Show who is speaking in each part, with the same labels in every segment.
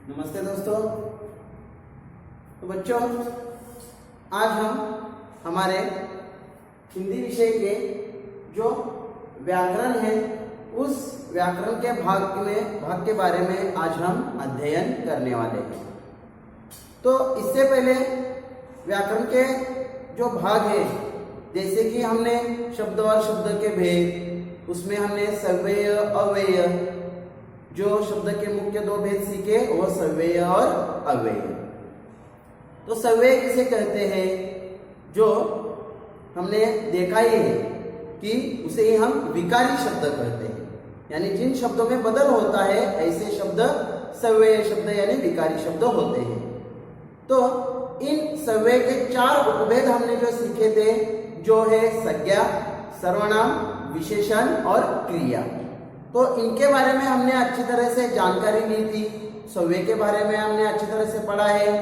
Speaker 1: नमस्ते दोस्तों। तो बच्चों, आज हम हमारे हिंदी विषय के जो व्याकरण है उस व्याकरण के भाग के बारे में आज हम अध्ययन करने वाले हैं। तो इससे पहले व्याकरण के जो भाग है, जैसे कि हमने शब्द और शब्द के भेद, उसमें हमने सव्यय अव्यय, जो शब्द के मुख्य दो भेद सीखे वो सव्यय और अव्यय। तो सव्यय किसे कहते हैं, जो हमने देखा ही है कि उसे ही हम विकारी शब्द कहते हैं, यानी जिन शब्दों में बदल होता है ऐसे शब्द सव्यय शब्द यानी विकारी शब्द होते हैं। तो इन सव्यय के चार उपभेद हमने जो सीखे थे, जो है संज्ञा, सर्वनाम, विशेषण और क्रिया। तो इनके बारे में हमने अच्छी तरह से जानकारी ली थी, सव्यय के बारे में हमने अच्छी तरह से पढ़ा है।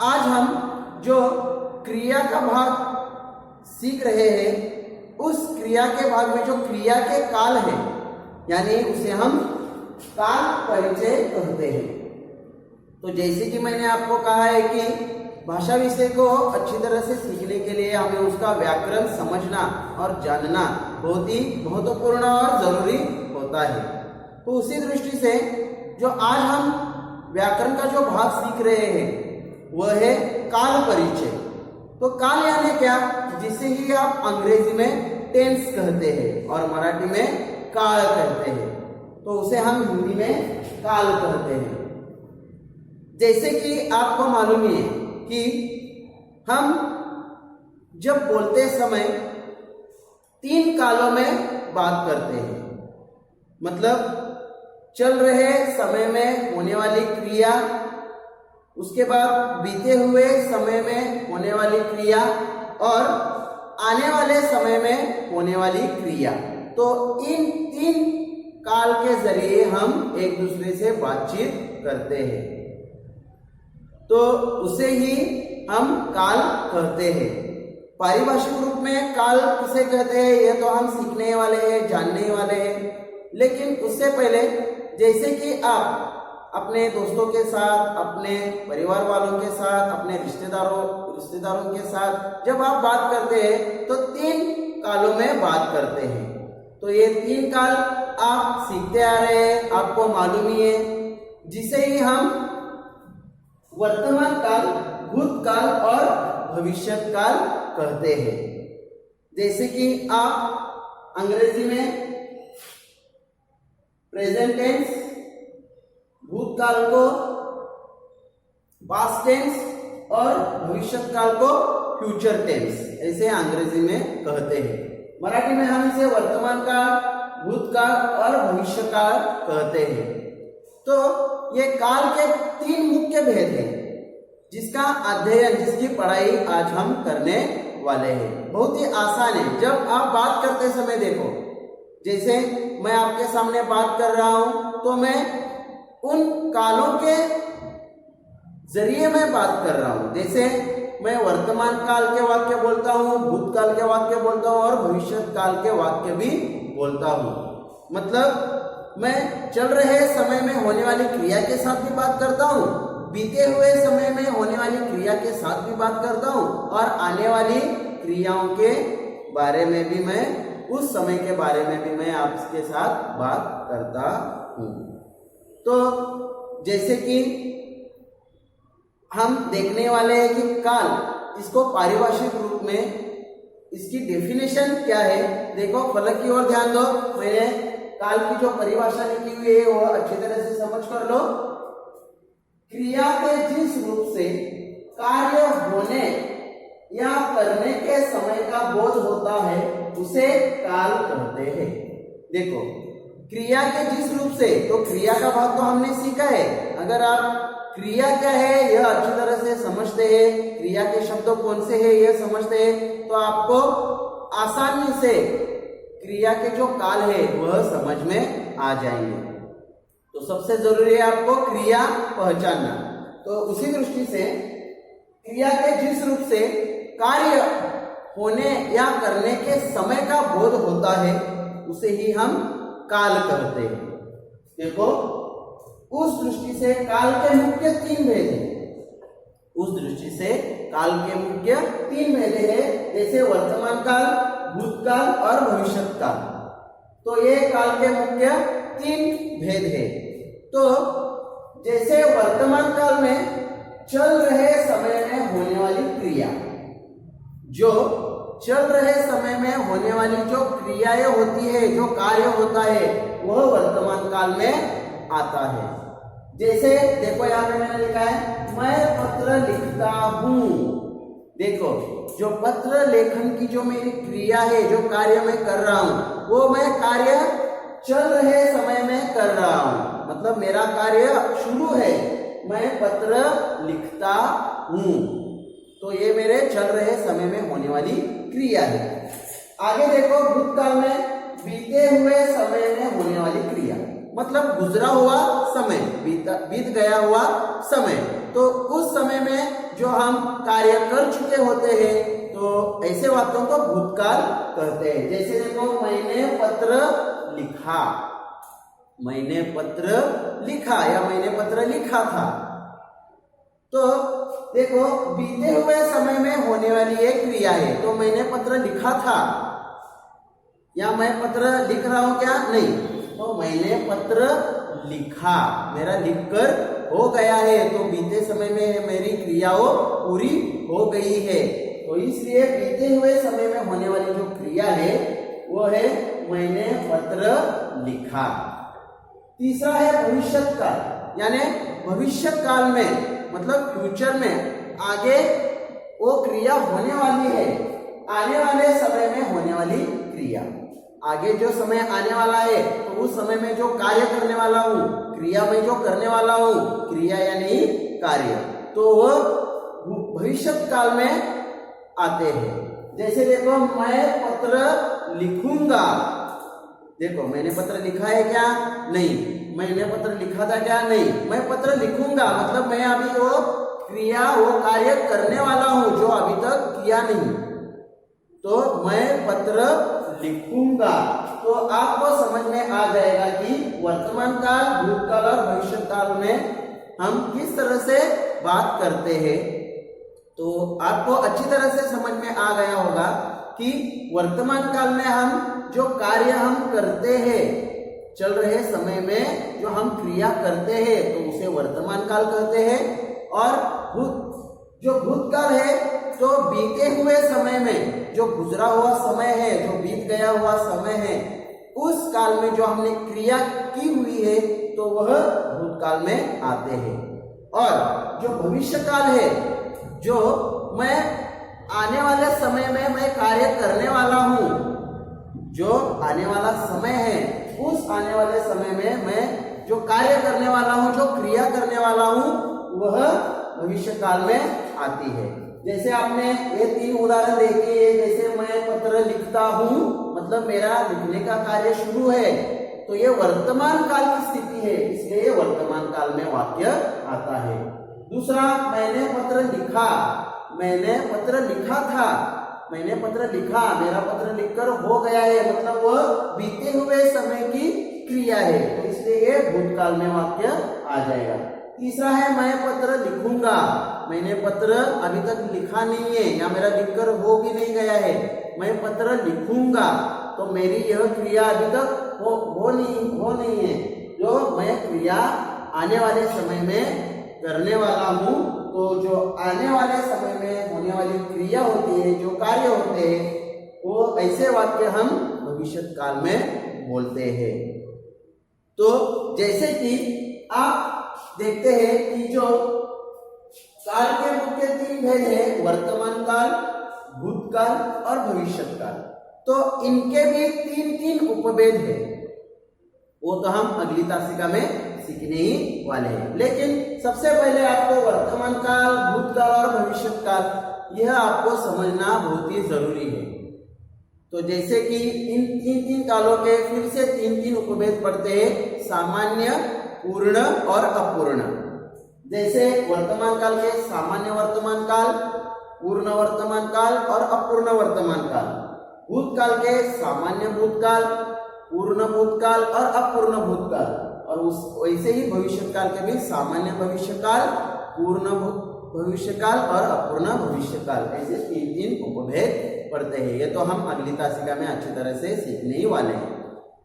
Speaker 1: आज हम जो क्रिया का भाग सीख रहे हैं, उस क्रिया के भाग में जो क्रिया के काल है, यानी उसे हम काल परिचय कहते हैं। तो जैसे कि मैंने आपको कहा है कि भाषा विषय को अच्छी तरह से सीखने के लिए हमें उसका व्याकरण समझना और जानना बहुत ही महत्वपूर्ण और जरूरी होता है। तो उसी दृष्टि से जो आज हम व्याकरण का जो भाग सीख रहे हैं वह है काल परिचय। तो काल यानी क्या, जिसे ही आप अंग्रेजी में टेंस कहते हैं और मराठी में काल कहते हैं, तो उसे हम हिंदी में काल कहते हैं। जैसे कि आपको मालूम ही है कि हम जब बोलते समय तीन कालों में बात करते हैं, मतलब चल रहे समय में होने वाली क्रिया, उसके बाद बीते हुए समय में होने वाली क्रिया और आने वाले समय में होने वाली क्रिया। तो इन तीन काल के जरिए हम एक दूसरे से बातचीत करते हैं, तो उसे ही हम काल कहते हैं। पारिभाषिक रूप में काल किसे कहते हैं ये तो हम सीखने वाले हैं, जानने वाले हैं। लेकिन उससे पहले, जैसे कि आप अपने दोस्तों के साथ, अपने परिवार वालों के साथ, अपने रिश्तेदारों के साथ जब आप बात करते हैं तो तीन कालों में बात करते हैं। तो ये तीन काल आप सीखते आ रहे हैं, आपको मालूम ही है, जिसे ही हम वर्तमान काल, भूतकाल और भविष्यत काल कहते हैं। जैसे कि आप अंग्रेजी में प्रेजेंट टेंस, भूतकाल को पास्ट टेंस और भविष्यत काल को फ्यूचर टेंस ऐसे अंग्रेजी में कहते हैं। मराठी में हम इसे वर्तमान काल, भूतकाल और भविष्य काल कहते हैं। तो ये काल के तीन मुख्य भेद हैं, जिसका अध्ययन, जिसकी पढ़ाई आज हम करने वाले हैं। बहुत ही आसान है। जब आप बात करते समय देखो, जैसे मैं आपके सामने बात कर रहा हूं तो मैं उन कालों के जरिए मैं बात कर रहा हूं। जैसे मैं वर्तमान काल के वाक्य बोलता हूं, भूतकाल के वाक्य बोलता हूं और भविष्य काल के वाक्य भी बोलता हूं। मतलब मैं चल रहे समय में होने वाली क्रिया के साथ भी बात करता हूँ, बीते हुए समय में होने वाली क्रिया के साथ भी बात करता हूँ और आने वाली क्रियाओं के बारे में भी मैं, उस समय के बारे में भी मैं आपके साथ बात करता हूँ। तो जैसे कि हम देखने वाले हैं कि काल, इसको पारिभाषिक रूप में इसकी डेफिनेशन क्या है। देखो फलक की ओर ध्यान दो, मैंने काल की जो परिभाषा लिखी हुई है वो अच्छी तरह से समझ कर लो। क्रिया के जिस रूप से कार्य होने या करने के समय का बोध होता है उसे काल कहते हैं। देखो, क्रिया के जिस रूप से, तो क्रिया का भाग तो हमने सीखा है। अगर आप क्रिया क्या है यह अच्छी तरह से समझते हैं, क्रिया के शब्द कौन से हैं यह समझते हैं, तो आपको आसानी से क्रिया के जो काल है वह समझ में आ जाएंगे। तो सबसे जरूरी है आपको क्रिया पहचानना। तो उसी दृष्टि से क्रिया के जिस रूप से कार्य होने या करने के समय का बोध होता है उसे ही हम काल कहते हैं। देखो, उस दृष्टि से काल के मुख्य तीन भेद हैं। उस दृष्टि से काल के मुख्य तीन भेद है, जैसे वर्तमान काल, भूतकाल और भविष्यत काल। तो ये काल के मुख्य तीन भेद है। तो जैसे वर्तमान काल में चल रहे समय में होने वाली क्रिया, जो चल रहे समय में होने वाली जो क्रियाएं होती है, जो कार्य होता है, वह वर्तमान काल में आता है। जैसे देखो यहाँ पे मैंने लिखा है मैं पत्र लिखता हूँ। देखो जो पत्र लेखन की जो मेरी क्रिया है, जो कार्य मैं कर रहा हूँ, वो मैं कार्य चल रहे समय में कर रहा हूँ। मतलब मेरा कार्य शुरू है, मैं पत्र लिखता हूँ, तो ये मेरे चल रहे समय में होने वाली क्रिया है। आगे देखो भूतकाल में बीते हुए समय में होने वाली क्रिया, मतलब गुजरा हुआ समय, बीत गया हुआ समय। तो उस समय में जो हम कार्य कर चुके होते हैं, तो ऐसे वाक्यों को भूतकाल कहते हैं। जैसे देखो मैंने पत्र लिखा, मैंने पत्र लिखा या मैंने पत्र लिखा था। तो देखो बीते हुए समय में होने वाली एक क्रिया है, तो मैंने पत्र लिखा था या मैं पत्र लिख रहा हूं क्या? नहीं, तो मैंने पत्र लिखा, मेरा लिखकर हो गया है, तो बीते समय में मेरी क्रियाओं पूरी हो गई है। तो इसलिए बीते हुए समय में होने वाली जो क्रिया है वो है मैंने पत्र लिखा। तीसरा है भविष्यत काल, यानी भविष्य काल में, मतलब फ्यूचर में आगे वो क्रिया होने वाली है, आने वाले समय में होने वाली क्रिया। आगे जो समय आने वाला है, तो उस समय में जो कार्य करने वाला हूँ, क्रिया में जो करने वाला हूँ, क्रिया यानी कार्य, तो वह भविष्य काल में आते हैं। जैसे देखो मैं पत्र लिखूंगा, देखो मैंने पत्र लिखा है क्या? नहीं। मैंने पत्र लिखा था क्या? नहीं। मैं पत्र लिखूंगा, मतलब मैं अभी वो क्रिया, वो कार्य करने वाला हूं जो अभी तक किया नहीं, तो मैं पत्र लिखूंगा। तो आपको समझ में आ जाएगा कि वर्तमान काल, भूतकाल और भविष्य काल में हम किस तरह से बात करते हैं। तो आपको अच्छी तरह से समझ में आ गया होगा कि वर्तमान काल में हम जो कार्य हम करते हैं, चल रहे समय में जो हम क्रिया करते हैं, तो उसे वर्तमान काल कहते हैं। और जो भूतकाल है, तो बीते हुए समय में, जो गुजरा हुआ समय है, जो बीत गया हुआ समय है, उस काल में जो हमने क्रिया की हुई है, तो वह भूतकाल में आते हैं। और जो भविष्य काल है, जो मैं आने वाले समय में मैं कार्य करने वाला हूं, जो आने वाला समय है, उस आने वाले समय में मैं जो कार्य करने वाला हूं, जो क्रिया करने वाला हूं, वह भविष्य काल में आती है। जैसे आपने ये तीन उदाहरण देखे, जैसे मैं पत्र लिखता हूं, मतलब मेरा लिखने का कार्य शुरू है, तो ये वर्तमान काल की स्थिति है, इसलिए ये वर्तमान काल में वाक्य आता है। दूसरा, मैंने पत्र लिखा, मैंने पत्र लिखा था, मैंने पत्र लिखा, मेरा पत्र लिखकर हो गया है, मतलब वह बीते हुए समय की क्रिया है, तो इसलिए ये भूतकाल में वाक्य आ जाएगा। तीसरा है मैं पत्र लिखूंगा, मैंने पत्र अभी तक लिखा नहीं है या मेरा लिखकर हो भी नहीं गया है, मैं पत्र लिखूंगा, तो मेरी यह क्रिया अभी तक हो नहीं है, जो मैं क्रिया आने वाले समय में करने वाला हूं। तो जो आने वाले समय में होने वाली क्रिया होती है, जो कार्य होते हैं, वो ऐसे वाक्य हम भविष्य काल में बोलते हैं। तो जैसे कि आप देखते हैं कि जो काल के मुख्य तीन भेद है, वर्तमान काल, भूतकाल और भविष्य काल, तो इनके भी तीन तीन उपभेद है, वो तो हम अगली तासिका में सीखने ही वाले हैं। लेकिन सबसे पहले आपको वर्तमान काल, भूतकाल और भविष्य काल, यह आपको समझना बहुत ही जरूरी है। तो जैसे कि इन तीन तीन कालों के फिर से तीन तीन उपभेद पढ़ते हैं, सामान्य, पूर्ण और अपूर्ण। जैसे वर्तमान काल के सामान्य वर्तमान काल, पूर्ण वर्तमान काल और अपूर्ण वर्तमान काल। भूतकाल के सामान्य भूतकाल, पूर्ण भूतकाल और अपूर्ण भूतकाल। और उस वैसे ही भविष्यकाल के भी सामान्य भविष्यकाल, पूर्ण भविष्यकाल और अपूर्ण भविष्यकाल, ऐसे तीन तीन उपभेद पढ़ते हैं। ये तो हम अगली तासिका में अच्छी तरह से सीखने ही वाले हैं।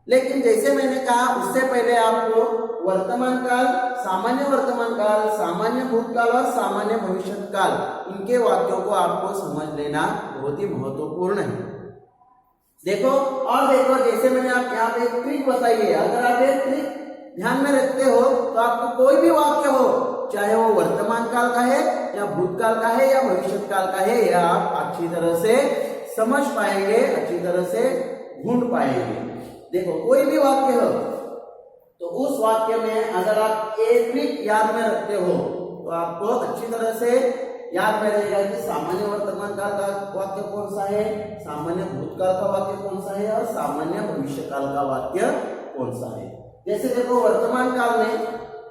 Speaker 1: लेकिन जैसे मैंने कहा उससे पहले आपको वर्तमान काल, सामान्य भूतकाल और सामान्य भविष्यकाल, इनके वाक्यों को आपको समझ लेना बहुत ही महत्वपूर्ण है। देखो जैसे मैंने आप यहाँ पे एक ट्रिक बताई है, अगर आप एक ट्रिक ध्यान में रखते हो तो आपको कोई भी वाक्य हो, चाहे वो वर्तमान काल का है या भूतकाल का है या भविष्यत काल का है, यह आप अच्छी तरह से समझ पाएंगे, अच्छी तरह से ढूंढ पाएंगे। देखो कोई भी वाक्य हो तो उस वाक्य में अगर आप एक ट्रिक याद में रखते हो तो आपको अच्छी तरह से याद में रहेगा कि सामान्य वर्तमान काल का वाक्य कौन सा है, सामान्य भूतकाल का वाक्य कौन सा है और सामान्य भविष्यकाल का वाक्य कौन सा है। जैसे देखो वर्तमान काल में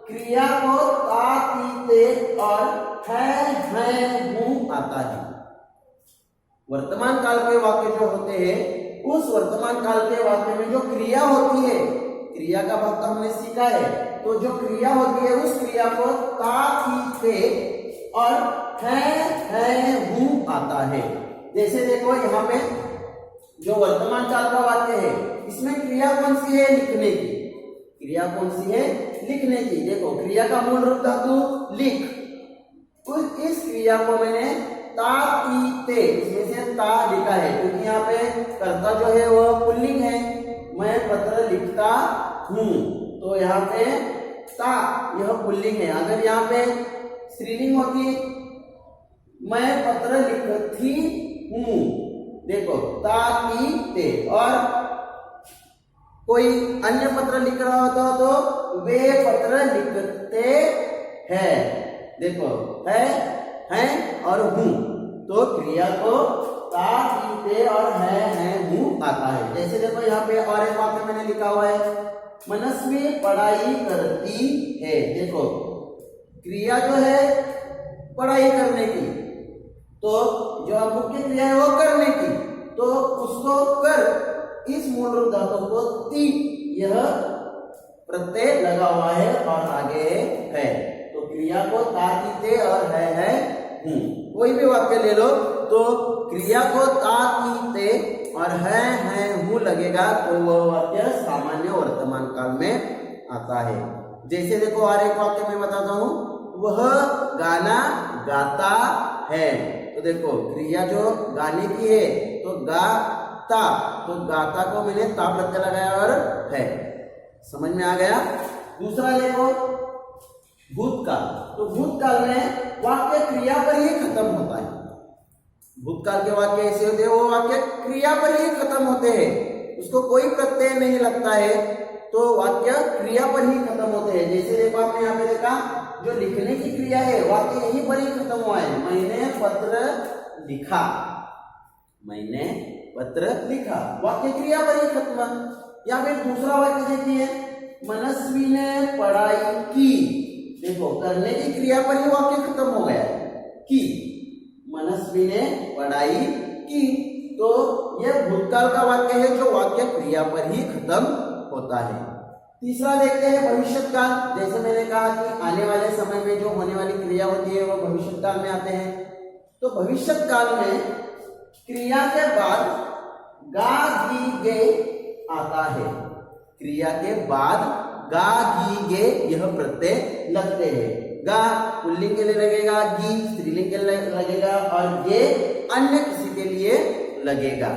Speaker 1: क्रिया को ता, ती, ते और है, हूं आता है। वर्तमान काल के वाक्य जो होते हैं, उस वर्तमान काल के वाक्य में जो क्रिया होती है, क्रिया का भाग तो हमने सीखा है, तो जो क्रिया होती है उस क्रिया को ता, थी, थे और है, हूं आता है। जैसे देखो यहाँ पे जो वर्तमान काल का वाक्य है, इसमें क्रिया कौन सी है, लिखने की। क्रिया कौन सी है, लिखने की। देखो क्रिया का मूल रूप धातु लिख, इस क्रिया को मैंने ता, ती, ते, इसमें से ता लिखा है क्योंकि यहाँ पे कर्ता जो है वो पुल्लिंग है, मैं पत्र लिखता हूं, तो यहाँ पे ता यह पुल्लिंग है। अगर यहाँ पे स्त्रीलिंग होती मैं पत्र लिखती हूं, देखो ता, ती, ते। और कोई अन्य पत्र लिख रहा होता तो वे पत्र लिखते हैं, देखो है और हूं, तो क्रिया को ता, ती, ते और है, हूं आता है। जैसे देखो यहाँ पे और एक वाक्य मैंने लिखा हुआ है, मनस्वी पढ़ाई करती है। देखो क्रिया जो है पढ़ाई करने की, तो जो मुख्य क्रिया है वो करने की, तो उसको कर, इस मूल रूप धातु को ती, यह प्रत्यय लगा हुआ है और आगे है, तो क्रिया को ता, ती, ते और है, हूं। कोई भी वाक्य ले लो तो क्रिया को ता, ती, ते और है, हूं लगेगा तो वह वाक्य सामान्य वर्तमान काल में आता है। जैसे देखो और एक वाक्य मैं बताता हूं, वह गाना गाता है। तो देखो क्रिया जो गाने की है तो गाता, तो गाता को मैंने ता प्रत्यय लगाया और है, समझ में आ गया। दूसरा देखो भूतकाल, तो भूतकाल में वाक्य क्रिया पर ही खत्म होता है। भूतकाल के वाक्य ऐसे होते हैं वो वाक्य क्रिया पर ही खत्म होते हैं, उसको कोई प्रत्यय नहीं लगता है, तो वाक्य क्रिया पर ही खत्म होते हैं। जैसे देखो आपने यहाँ पे देखा जो लिखने की क्रिया है वाक्य यहीं पर ही खत्म हुआ है, मैंने पत्र लिखा, मैंने पत्र लिखा, वाक्य क्रिया पर ही खत्म। या फिर दूसरा वाक्य देखिए, मनस्वी ने पढ़ाई की, देखो करने की क्रिया पर ही वाक्य खत्म हो गया है, की, मनस्वी ने पढ़ाई की, तो यह भूतकाल का वाक्य है जो वाक्य क्रिया पर ही खत्म होता है। तीसरा देखते हैं भविष्यत काल। जैसे मैंने कहा कि आने वाले समय में जो होने वाली क्रिया होती है वो भविष्यत काल में आते हैं, तो भविष्यत काल में क्रिया के बाद गा, गी, गे आता है। क्रिया के बाद गा, गी, गे यह प्रत्यय लगते हैं। गा पुल्लिंग के लिए लगेगा, गी स्त्रीलिंग के लिए लगेगा और गे अन्य किसी के लिए लगेगा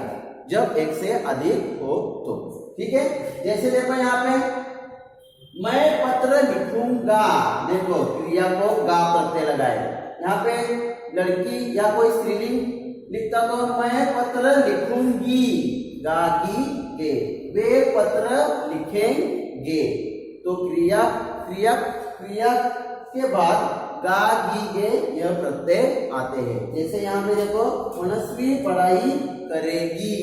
Speaker 1: जब एक से अधिक हो तो, ठीक है। जैसे देखो यहाँ पे मैं पत्र लिखूंगा, देखो क्रिया को गा प्रत्यय लगाए, यहाँ पे लड़की या कोई स्त्रीलिंग लिखता तो मैं पत्र लिखूंगी, गा, गी, गे, वे पत्र लिखेंगे, तो क्रिया के बाद गा, गी, गे यह प्रत्यय आते हैं। जैसे यहाँ पे देखो मनस्वी पढ़ाई करेगी,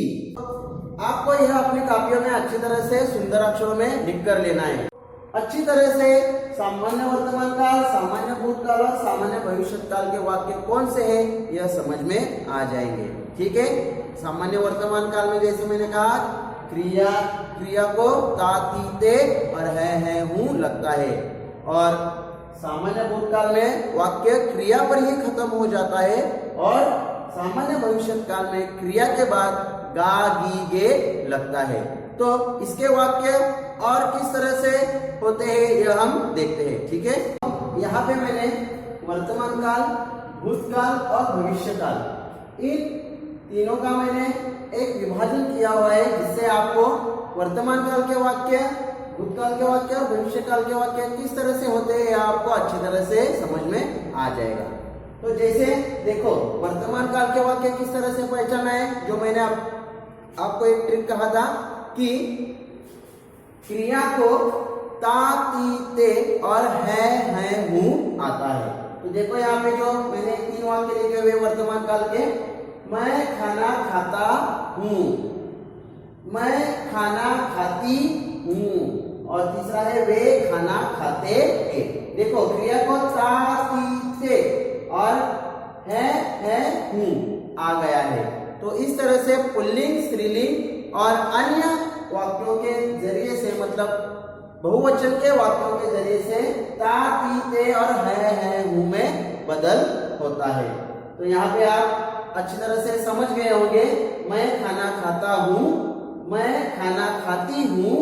Speaker 1: आपको यह अपनी कापियों में अच्छी तरह से सुंदर अक्षरों में लिख कर लेना है। अच्छी तरह से सामान्य वर्तमान काल, सामान्य भूतकाल और सामान्य भविष्यत काल के वाक्य कौन से हैं यह समझ में आ जाएंगे, ठीक है। सामान्य वर्तमान काल में जैसे मैंने कहा क्रिया को ता ती ते और है हूं लगता है। और सामान्य भूतकाल में वाक्य क्रिया पर ही खत्म हो जाता है और सामान्य भविष्य काल में क्रिया के बाद गा गी गे लगता है। तो इसके वाक्य और किस तरह से होते हैं यह हम देखते हैं। ठीक है, यहाँ पे मैंने वर्तमान काल, भूतकाल और भविष्य काल इन तीनों का मैंने एक विभाजन किया हुआ है, जिससे आपको वर्तमान काल के वाक्य, भूतकाल के वाक्य और भविष्य काल के वाक्य किस तरह से होते हैं आपको अच्छी तरह से समझ में आ जाएगा। तो जैसे देखो, वर्तमान काल के वाक्य किस तरह से पहचाना है, जो मैंने आपको एक ट्रिक कहा था कि क्रिया को ता ती ते और है हूं आता है। तो देखो यहाँ पे जो मैंने 3 वाक्य लिखे हुए वर्तमान काल के, मैं खाना खाता हूं, मैं खाना खाती हूं और तीसरा है वे खाना खाते हैं। देखो क्रिया को ता ती ते और है हूं आ गया है। तो इस तरह से पुल्लिंग, स्त्रीलिंग और अन्य वाक्यों के जरिए से, मतलब बहुवचन के वाक्यों के जरिए से ता ती ते और है हूं में बदल होता है। तो यहाँ पे आप अच्छी तरह से समझ गए होंगे, मैं खाना खाता हूं, मैं खाना खाती हूं,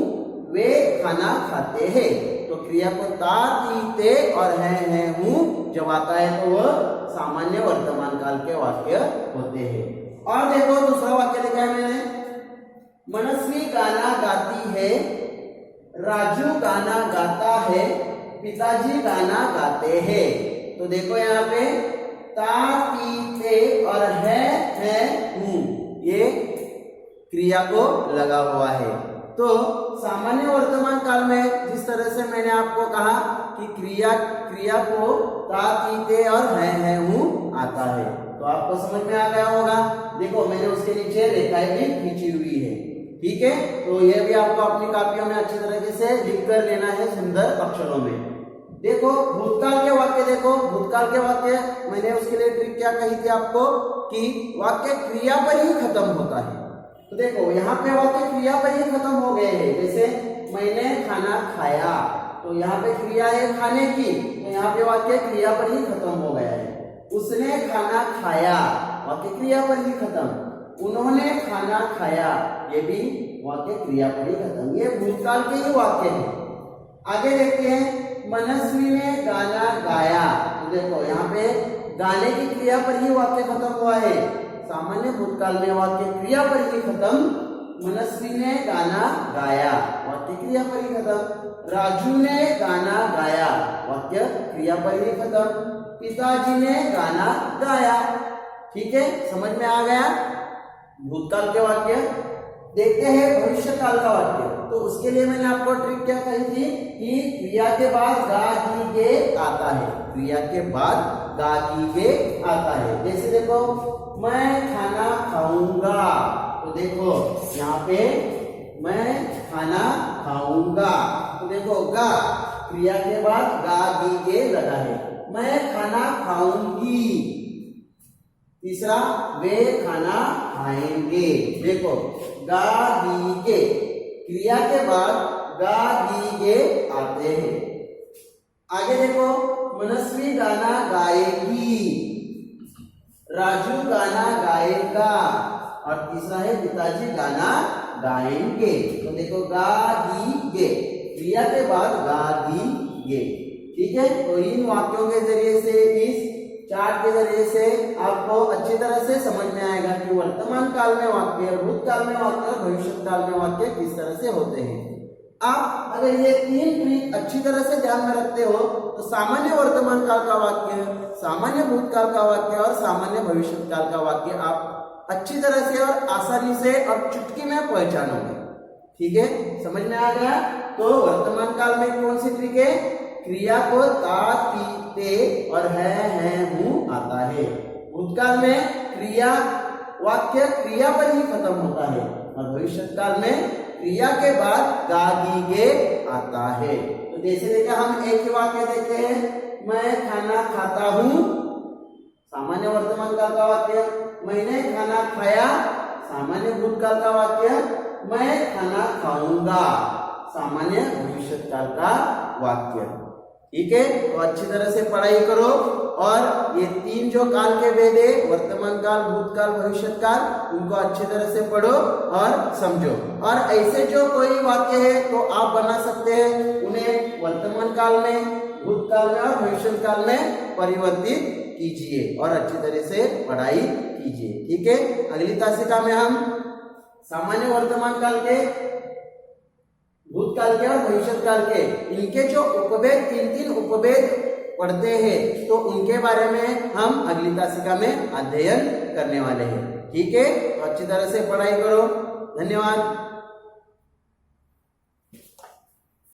Speaker 1: वे खाना खाते हैं। तो क्रिया को ता ती ते और है हूं जब आता है तो वह सामान्य वर्तमान काल के वाक्य होते हैं। और देखो दूसरा वाक्य लिखा है मैंने, मनस्वी गाना गाती है, राजू गाना गाता है, पिताजी गाना गाते हैं। तो देखो यहाँ पे ता ती ते और है हूं ये क्रिया को लगा हुआ है। तो सामान्य वर्तमान काल में जिस तरह से मैंने आपको कहा कि क्रिया को ता ती ते और है हूं आता है, तो आपको समझ में आ गया होगा। देखो मैंने उसके नीचे रेखाएं भी खींची हुई है। ठीक है, तो यह भी आपको अपनी कापियों में अच्छी तरीके से लिख कर लेना है सुंदर अक्षरों में। देखो भूतकाल के वाक्य, देखो भूतकाल के वाक्य मैंने उसके लिए ट्रिक क्या कही थी आपको कि वाक्य क्रिया पर ही खत्म होता है। तो देखो यहाँ पे वाक्य क्रिया पर ही खत्म हो गए हैं। जैसे मैंने खाना खाया, तो यहाँ पे क्रिया है खाने की, तो यहाँ पे वाक्य क्रिया पर ही खत्म हो गया है। उसने खाना खाया, वाक्य क्रिया पर ही खत्म। उन्होंने खाना खाया, ये भी वाक्य क्रिया पर ही खत्म। ये भूतकाल के ही वाक्य है। आगे देखते हैं, मनस्वी ने गाना गाया। तो देखो यहाँ पे गाने की क्रिया पर ही वाक्य खत्म हुआ है। सामान्य भूतकाल में वाक्य क्रिया पर ही खत्म, मनस्वी ने गाना गाया, वाक्य क्रिया पर ही खत्म। राजू ने गाना गाया, वाक्य क्रिया पर ही खत्म। पिताजी ने गाना गाया। ठीक है, समझ में आ गया भूतकाल के वाक्य। देखते हैं भविष्य काल का वाक्य। तो उसके लिए मैंने आपको ट्रिक क्या कही थी कि क्रिया के बाद गा गी गे आता है, क्रिया के बाद गा गी गे आता है। जैसे देखो मैं खाना खाऊंगा, तो देखो यहाँ पे मैं खाना खाऊंगा, तो देखो गा क्रिया के बाद गा गी गे लगा है। मैं खाना खाऊंगी, तीसरा वे खाना खाएंगे। देखो गा गी गे क्रिया के बाद गा गी गे आते हैं। आगे देखो मनस्वी गाना गाएगी, राजू गाना गाएगा और तीसरा है पिताजी गाना गाएंगे। तो देखो गा गी गे क्रिया के बाद गा गी गे। ठीक है, तो इन वाक्यों के जरिए से, इस चार्ट के जरिए से आपको अच्छी तरह से समझ में आएगा कि वर्तमान काल में वाक्य, भूतकाल में वाक्य और भविष्य काल में वाक्य किस तरह से होते हैं। आप अगर ये 3 ट्रिक अच्छी तरह से ध्यान में रखते हो तो सामान्य वर्तमान काल का वाक्य, सामान्य भूतकाल का वाक्य और सामान्य भविष्य काल का वाक्य आप अच्छी तरह से और आसानी से और चुटकी में पहचानोगे। ठीक है, समझ में आ गया। तो वर्तमान काल में कौन सी ट्रिक है, क्रिया को ता ती ते और है हूं आता है। भूतकाल में क्रिया, वाक्य क्रिया पर ही खत्म होता है और भविष्य काल में क्रिया के बाद गा गी गे आता है। तो जैसे देखा हम एक ही वाक्य देखते हैं, मैं खाना खाता हूं, सामान्य वर्तमान काल का वाक्य। मैंने खाना खाया, सामान्य भूतकाल का वाक्य। मैं खाना खाऊंगा, सामान्य भविष्यकाल का वाक्य। ठीक है, तो अच्छी तरह से पढ़ाई करो और ये तीन जो काल के भेद है, वर्तमान काल, भूतकाल, भविष्यकाल, उनको अच्छी तरह से पढ़ो और समझो। और ऐसे जो कोई वाक्य है तो आप बना सकते हैं, उन्हें वर्तमान काल में, भूतकाल में और भविष्यकाल में परिवर्तित कीजिए और अच्छी तरह से पढ़ाई कीजिए। ठीक है, अगली तासिका में हम सामान्य वर्तमान काल के, भूतकाल के और भविष्यकाल के, इनके जो उपभेद, तीन उपभेद पढ़ते हैं, तो उनके बारे में हम अगली तासिका में अध्ययन करने वाले हैं। ठीक है, तो अच्छी तरह से पढ़ाई करो। धन्यवाद।